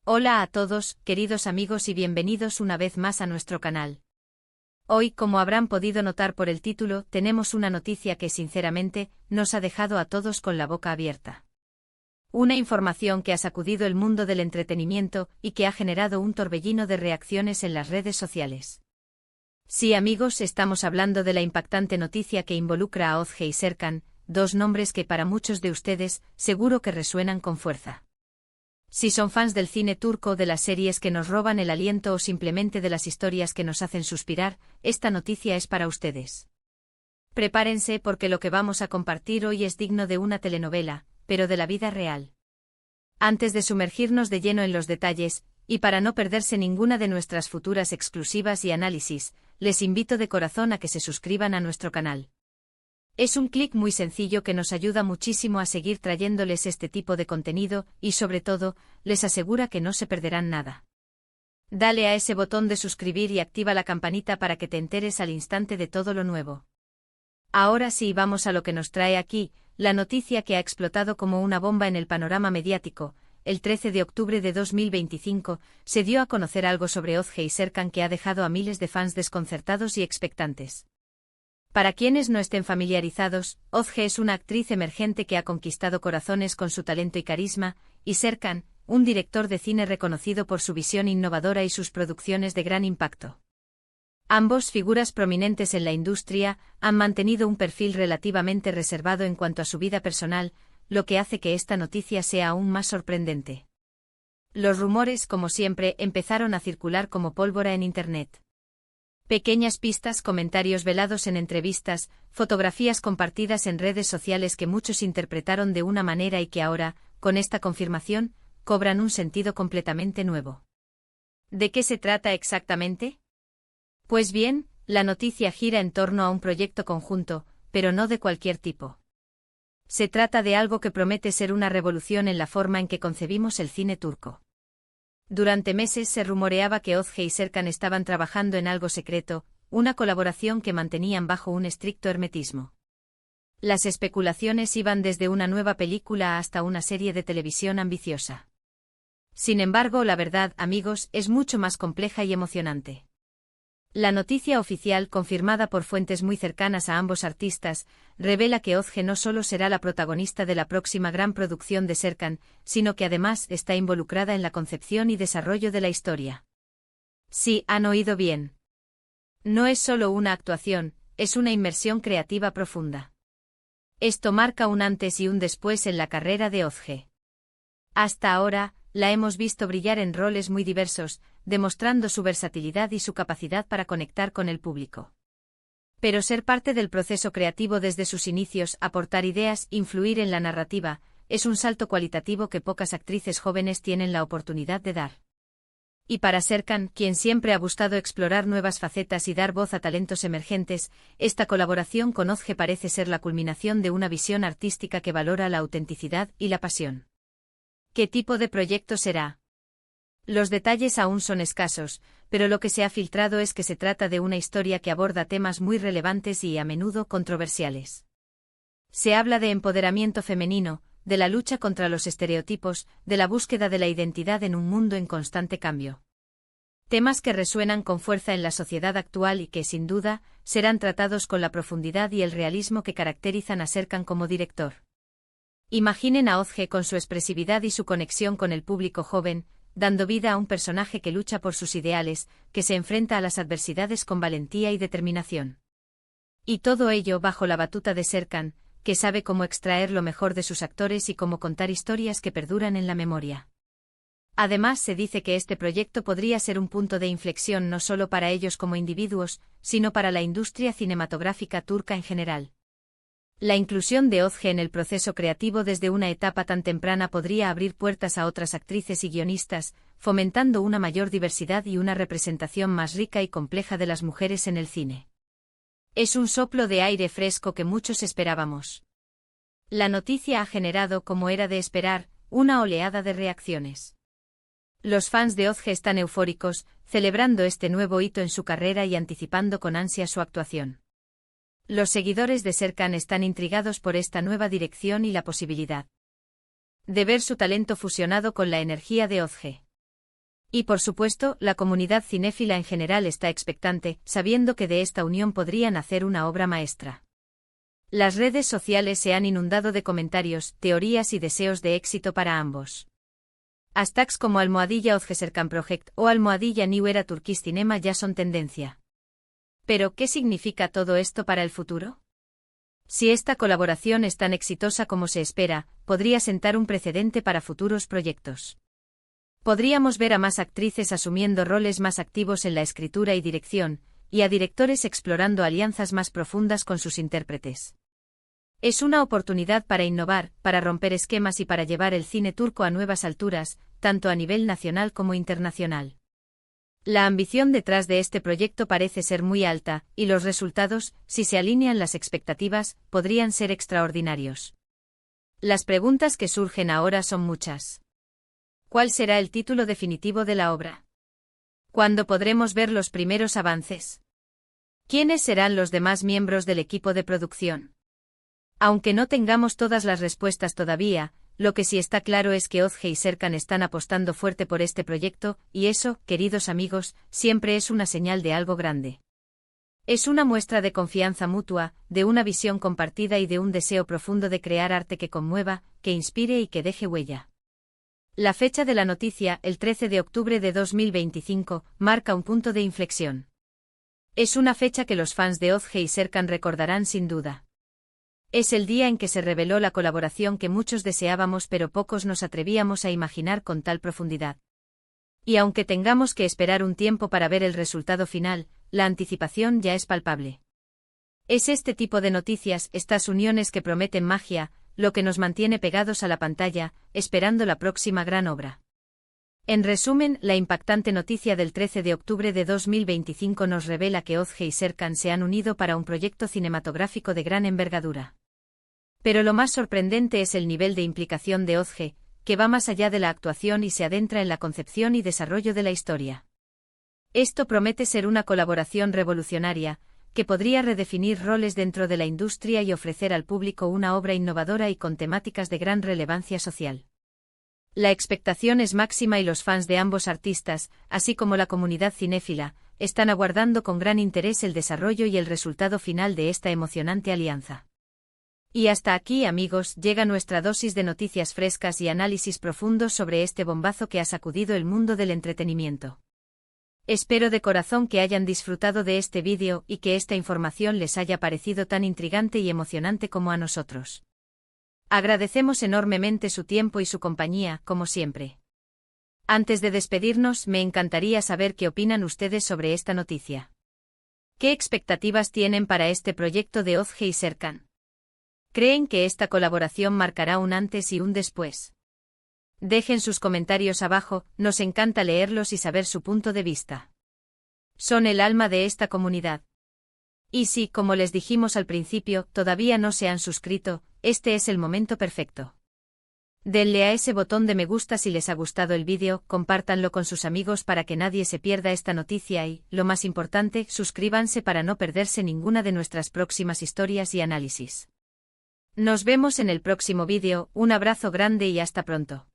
Hola a todos, queridos amigos y bienvenidos una vez más a nuestro canal. Hoy, como habrán podido notar por el título, tenemos una noticia que sinceramente, nos ha dejado a todos con la boca abierta. Una información que ha sacudido el mundo del entretenimiento y que ha generado un torbellino de reacciones en las redes sociales. Sí, amigos, estamos hablando de la impactante noticia que involucra a Özge y Serkan, dos nombres que para muchos de ustedes, seguro que resuenan con fuerza. Si son fans del cine turco, de las series que nos roban el aliento o simplemente de las historias que nos hacen suspirar, esta noticia es para ustedes. Prepárense porque lo que vamos a compartir hoy es digno de una telenovela, pero de la vida real. Antes de sumergirnos de lleno en los detalles, y para no perderse ninguna de nuestras futuras exclusivas y análisis, les invito de corazón a que se suscriban a nuestro canal. Es un clic muy sencillo que nos ayuda muchísimo a seguir trayéndoles este tipo de contenido y sobre todo, les asegura que no se perderán nada. Dale a ese botón de suscribir y activa la campanita para que te enteres al instante de todo lo nuevo. Ahora sí, vamos a lo que nos trae aquí, la noticia que ha explotado como una bomba en el panorama mediático. El 13 de octubre de 2025, se dio a conocer algo sobre Özge y Serkan que ha dejado a miles de fans desconcertados y expectantes. Para quienes no estén familiarizados, Özge es una actriz emergente que ha conquistado corazones con su talento y carisma, y Serkan, un director de cine reconocido por su visión innovadora y sus producciones de gran impacto. Ambos, figuras prominentes en la industria, han mantenido un perfil relativamente reservado en cuanto a su vida personal, lo que hace que esta noticia sea aún más sorprendente. Los rumores, como siempre, empezaron a circular como pólvora en Internet. Pequeñas pistas, comentarios velados en entrevistas, fotografías compartidas en redes sociales que muchos interpretaron de una manera y que ahora, con esta confirmación, cobran un sentido completamente nuevo. ¿De qué se trata exactamente? Pues bien, la noticia gira en torno a un proyecto conjunto, pero no de cualquier tipo. Se trata de algo que promete ser una revolución en la forma en que concebimos el cine turco. Durante meses se rumoreaba que Özge y Serkan estaban trabajando en algo secreto, una colaboración que mantenían bajo un estricto hermetismo. Las especulaciones iban desde una nueva película hasta una serie de televisión ambiciosa. Sin embargo, la verdad, amigos, es mucho más compleja y emocionante. La noticia oficial, confirmada por fuentes muy cercanas a ambos artistas, revela que Özge no solo será la protagonista de la próxima gran producción de Serkan, sino que además está involucrada en la concepción y desarrollo de la historia. Sí, han oído bien. No es solo una actuación, es una inmersión creativa profunda. Esto marca un antes y un después en la carrera de Özge. Hasta ahora, la hemos visto brillar en roles muy diversos, demostrando su versatilidad y su capacidad para conectar con el público. Pero ser parte del proceso creativo desde sus inicios, aportar ideas, influir en la narrativa, es un salto cualitativo que pocas actrices jóvenes tienen la oportunidad de dar. Y para Serkan, quien siempre ha buscado explorar nuevas facetas y dar voz a talentos emergentes, esta colaboración con Özge parece ser la culminación de una visión artística que valora la autenticidad y la pasión. ¿Qué tipo de proyecto será? Los detalles aún son escasos, pero lo que se ha filtrado es que se trata de una historia que aborda temas muy relevantes y a menudo controversiales. Se habla de empoderamiento femenino, de la lucha contra los estereotipos, de la búsqueda de la identidad en un mundo en constante cambio. Temas que resuenan con fuerza en la sociedad actual y que, sin duda, serán tratados con la profundidad y el realismo que caracterizan a Serkan como director. Imaginen a Özge con su expresividad y su conexión con el público joven, dando vida a un personaje que lucha por sus ideales, que se enfrenta a las adversidades con valentía y determinación. Y todo ello bajo la batuta de Serkan, que sabe cómo extraer lo mejor de sus actores y cómo contar historias que perduran en la memoria. Además, se dice que este proyecto podría ser un punto de inflexión no solo para ellos como individuos, sino para la industria cinematográfica turca en general. La inclusión de Özge en el proceso creativo desde una etapa tan temprana podría abrir puertas a otras actrices y guionistas, fomentando una mayor diversidad y una representación más rica y compleja de las mujeres en el cine. Es un soplo de aire fresco que muchos esperábamos. La noticia ha generado, como era de esperar, una oleada de reacciones. Los fans de Özge están eufóricos, celebrando este nuevo hito en su carrera y anticipando con ansia su actuación. Los seguidores de Serkan están intrigados por esta nueva dirección y la posibilidad de ver su talento fusionado con la energía de Özge. Y por supuesto, la comunidad cinéfila en general está expectante, sabiendo que de esta unión podrían hacer una obra maestra. Las redes sociales se han inundado de comentarios, teorías y deseos de éxito para ambos. Hashtags como @OzgeSerkan-project o @New Era Turkish Cinema ya son tendencia. ¿Pero qué significa todo esto para el futuro? Si esta colaboración es tan exitosa como se espera, podría sentar un precedente para futuros proyectos. Podríamos ver a más actrices asumiendo roles más activos en la escritura y dirección, y a directores explorando alianzas más profundas con sus intérpretes. Es una oportunidad para innovar, para romper esquemas y para llevar el cine turco a nuevas alturas, tanto a nivel nacional como internacional. La ambición detrás de este proyecto parece ser muy alta, y los resultados, si se alinean las expectativas, podrían ser extraordinarios. Las preguntas que surgen ahora son muchas. ¿Cuál será el título definitivo de la obra? ¿Cuándo podremos ver los primeros avances? ¿Quiénes serán los demás miembros del equipo de producción? Aunque no tengamos todas las respuestas todavía, lo que sí está claro es que Özge y Serkan están apostando fuerte por este proyecto, y eso, queridos amigos, siempre es una señal de algo grande. Es una muestra de confianza mutua, de una visión compartida y de un deseo profundo de crear arte que conmueva, que inspire y que deje huella. La fecha de la noticia, el 13 de octubre de 2025, marca un punto de inflexión. Es una fecha que los fans de Özge y Serkan recordarán sin duda. Es el día en que se reveló la colaboración que muchos deseábamos pero pocos nos atrevíamos a imaginar con tal profundidad. Y aunque tengamos que esperar un tiempo para ver el resultado final, la anticipación ya es palpable. Es este tipo de noticias, estas uniones que prometen magia, lo que nos mantiene pegados a la pantalla, esperando la próxima gran obra. En resumen, la impactante noticia del 13 de octubre de 2025 nos revela que Özge y Serkan se han unido para un proyecto cinematográfico de gran envergadura. Pero lo más sorprendente es el nivel de implicación de Özge, que va más allá de la actuación y se adentra en la concepción y desarrollo de la historia. Esto promete ser una colaboración revolucionaria, que podría redefinir roles dentro de la industria y ofrecer al público una obra innovadora y con temáticas de gran relevancia social. La expectación es máxima y los fans de ambos artistas, así como la comunidad cinéfila, están aguardando con gran interés el desarrollo y el resultado final de esta emocionante alianza. Y hasta aquí, amigos, llega nuestra dosis de noticias frescas y análisis profundos sobre este bombazo que ha sacudido el mundo del entretenimiento. Espero de corazón que hayan disfrutado de este vídeo y que esta información les haya parecido tan intrigante y emocionante como a nosotros. Agradecemos enormemente su tiempo y su compañía, como siempre. Antes de despedirnos, me encantaría saber qué opinan ustedes sobre esta noticia. ¿Qué expectativas tienen para este proyecto de Özge y Serkan? ¿Creen que esta colaboración marcará un antes y un después? Dejen sus comentarios abajo, nos encanta leerlos y saber su punto de vista. Son el alma de esta comunidad. Y si, como les dijimos al principio, todavía no se han suscrito, este es el momento perfecto. Denle a ese botón de me gusta si les ha gustado el vídeo, compártanlo con sus amigos para que nadie se pierda esta noticia y, lo más importante, suscríbanse para no perderse ninguna de nuestras próximas historias y análisis. Nos vemos en el próximo vídeo, un abrazo grande y hasta pronto.